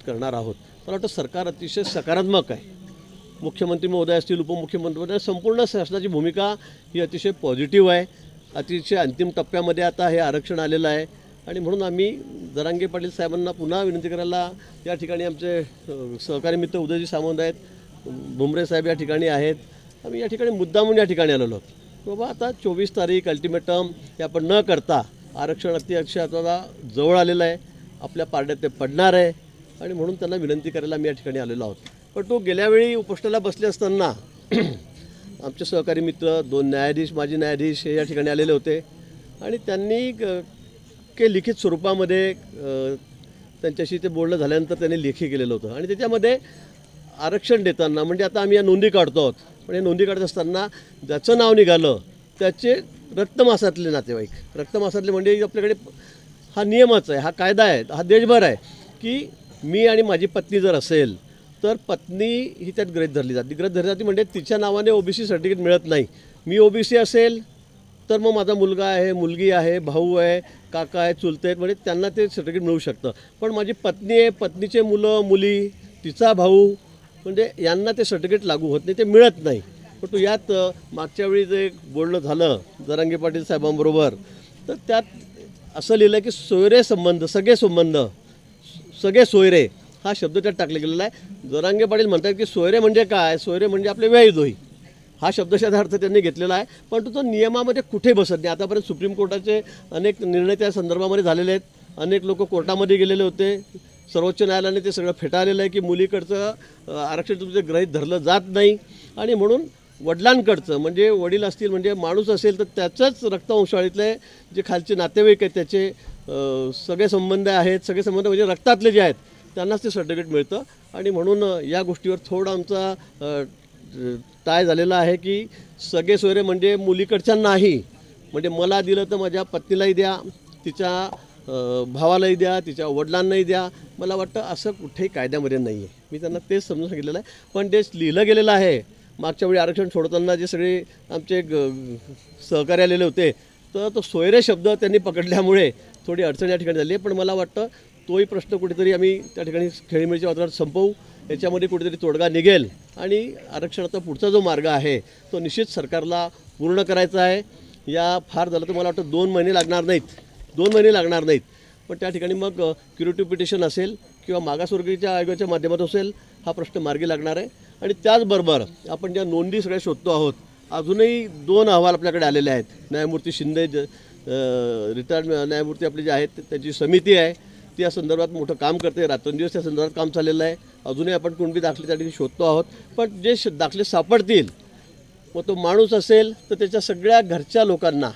करणार आहोत. मला वाटतं सरकार अतिशय सकारात्मक आहे. मुख्यमंत्री महोदय असतील, उपमुख्यमंत्री महोदय, संपूर्ण शासनाची भूमिका ही अतिशय पॉझिटिव्ह आहे. अतिशय अंतिम टप्प्यामध्ये आता हे आरक्षण आलेलं आहे आणि म्हणून आम्ही जरांगे पाटील साहेबांना पुन्हा विनंती करायला या ठिकाणी आमचे सहकारी मित्र उदयजी सामंत आहेत, भुमरे साहेब या ठिकाणी आहेत. आम्ही या ठिकाणी मुद्दामून या ठिकाणी आलेलो आहोत. बाबा आता 24 तारीख अल्टिमेटम हे आपण न करता आरक्षण अतिशय आता जवळ आलेलं आहे, आपल्या पारड्यात ते पडणार आहे आणि म्हणून त्यांना विनंती करायला मी या ठिकाणी आलेलो आहोत. पण तो गेल्यावेळी उपोषणाला बसले असताना आमचे सहकारी मित्र 2 न्यायाधीश, माजी न्यायाधीश हे या ठिकाणी आलेले होते आणि त्यांनी लिखित स्वरूपामध्ये त्यांच्याशी ते बोलणं झाल्यानंतर त्यांनी लेखी केलेलं होतं आणि त्याच्यामध्ये आरक्षण देताना म्हणजे आता आम्ही या नोंदी काढतो आहोत, पण हे नोंदी काढत असताना ज्याचं नाव निघालं त्याचे रक्तमासातले नातेवाईक, रक्तमासातले म्हणजे आपल्याकडे हा नियमच आहे, हा कायदा आहे, हा देशभर आहे की मी आणि माझी पत्नी जर असेल तर पत्नी ही त्यात गृहीत धरली जाते म्हणजे तिच्या नावाने ओबीसी सर्टिफिकेट मिळत नाही. मी ओबीसी असेल तर मग माझा मुलगा आहे, मुलगी आहे, भाऊ आहे, काका आहे, चुलते आहेत म्हणजे त्यांना ते सर्टिफिकेट मिळू शकतं. पण माझी पत्नी आहे, पत्नीचे मुलं मुली, तिचा भाऊ म्हणजे यांना ते सर्टिफिकेट लागू होत नाही, ते मिळत नाही. पण तो यात मागच्या वेळी जे बोलणं झालं जरांगे पाटील साहेबांबरोबर तर त्यात असं लिहिलं की सोयरे संबंध, सगळे सोयरे हा शब्द त्यात टाकला गेलेला आहे. जरांगे पाटील म्हणतात की सोयरे म्हणजे काय, सोयरे म्हणजे आपले व्यायदोही हा शब्दशः अर्थ त्यांनी घेतलेला आहे. पण तो नियमामध्ये कुठे बसत नाही. आतापर्यंत सुप्रीम कोर्टाचे अनेक निर्णय त्या संदर्भामध्ये झालेले आहेत. अनेक लोक कोर्टामध्ये गेलेले होते. सर्वोच्च न्यायालयाने ते सगळं फेटाळलेलं आहे की मुलीकडचं आरक्षण तुमचं गृहीत धरलं जात नाही आणि म्हणून वडिलांकडचं म्हणजे वडील असतील म्हणजे माणूस असेल तर त्याच्याच रक्तवंशावळीतले जे खालचे नातेवाईक आहेत त्याचे सगळे संबंध आहेत, सगळे संबंध म्हणजे रक्तातले जे आहेत त्यांनाच ते सर्टिफिकेट मिळतं आणि म्हणून या गोष्टीवर थोडा आमचा टाय झालेला आहे की सगळे सोयरे म्हणजे मुलीकडच्या नाही, म्हणजे मला दिलं तर माझ्या पत्नीलाही द्या, तिच्या भावालाही द्या, तिच्या वडिलांनाही द्या. मला वाटतं असं कुठेही कायद्यामध्ये नाही आहे. मी त्यांना तेच समजून सांगितलेलं आहे. पण ते लिहिलं गेलेलं आहे. मागच्या वेळी आरक्षण सोडताना जे सगळे आमचे सहकारी आलेले होते तर तो सोयरे शब्द त्यांनी पकडल्यामुळे थोडी अडचण या ठिकाणी झाली आहे. पण मला वाटतं तोही प्रश्न कुठेतरी आम्ही त्या ठिकाणी खेळीमेळीच्या वातावरणात संपवू, याच्यामध्ये कुठेतरी तोडगा निघेल आणि आरक्षणाचा पुढचा जो मार्ग आहे तो निश्चित सरकारला पूर्ण करायचा आहे. या फार झालं तर मला वाटतं 2 महिने लागणार नाहीत. पण त्या ठिकाणी मग क्युरेटिव्ह पिटिशन असेल किंवा मागासवर्गीय आयोगाच्या माध्यमातून असेल हा प्रश्न मार्गी लागणार आहे. आणि त्याचबरोबर आपण ज्या नोंदी सगळ्या शोधतो आहोत, अजूनही 2 अहवाल आपल्याकडे आलेले आहेत. न्यायमूर्ती शिंदे रिटायर्ड न्यायमूर्ती आपले जे आहेत त्यांची समिती आहे ती या संदर्भात मोठं काम करते. रात्रंदिवस त्या संदर्भात काम चाललेलं आहे. अजूनही आपण कुणबी दाखले त्या ठिकाणी शोधतो आहोत. पण जे दाखले सापडतील मग तो माणूस असेल तर त्याच्या सगळ्या घरच्या लोकांना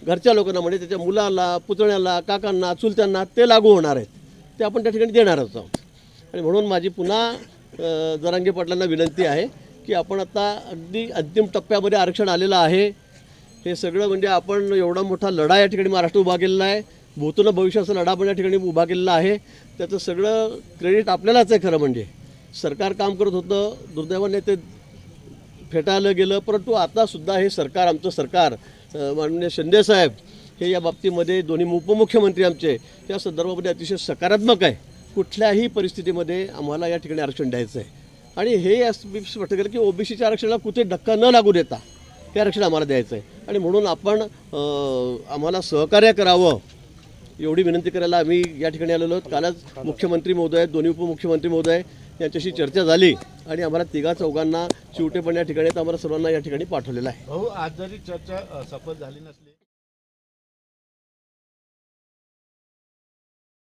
म्हणजे त्याच्या मुलाला, पुतण्याला, काकांना, चुलत्यांना ते लागू होणार आहेत. ते आपण त्या ठिकाणी देणारच आहोत. आणि म्हणून माझी पुन्हा जरांगे पाटलांना विनंती आहे की आपण आता अगदी अंतिम टप्प्यामध्ये आरक्षण आलेलं आहे. हे सगळं म्हणजे आपण एवढा मोठा लढा या ठिकाणी महाराष्ट्र उभा केलेला आहे. भूतन भविष्याचा लढा पण या ठिकाणी उभा केलेला आहे. त्याचं सगळं क्रेडिट आपल्यालाच आहे. खरं म्हणजे सरकार काम करत होतं, दुर्दैवाने ते फेटाळलं गेलं. परंतु आतासुद्धा हे सरकार, आमचं सरकार, माननीय शिंदे साहेब हे या बाबतीमध्ये दोन्ही उपमुख्यमंत्री आमचे या संदर्भामध्ये अतिशय सकारात्मक आहे. कुठल्याही परिस्थितीमध्ये आम्हाला या ठिकाणी आरक्षण द्यायचं आहे आणि हे स्पष्ट केलं की ओबीसीच्या आरक्षणाला कुठे धक्का न लागू देता हे आरक्षण आम्हाला द्यायचं आहे. आणि म्हणून आपण आम्हाला सहकार्य करावं एवढी विनंती करायला आम्ही या ठिकाणी आलेलो आहोत. कालच मुख्यमंत्री महोदय, दोन्ही उपमुख्यमंत्री महोदय यांच्याशी चर्चा झाली आणि आम्हाला 3-4 चिवटे पण या ठिकाणी आम्हाला सर्वांना या ठिकाणी पाठवलेलं आहे. आज जरी चर्चा सफल झाली नसली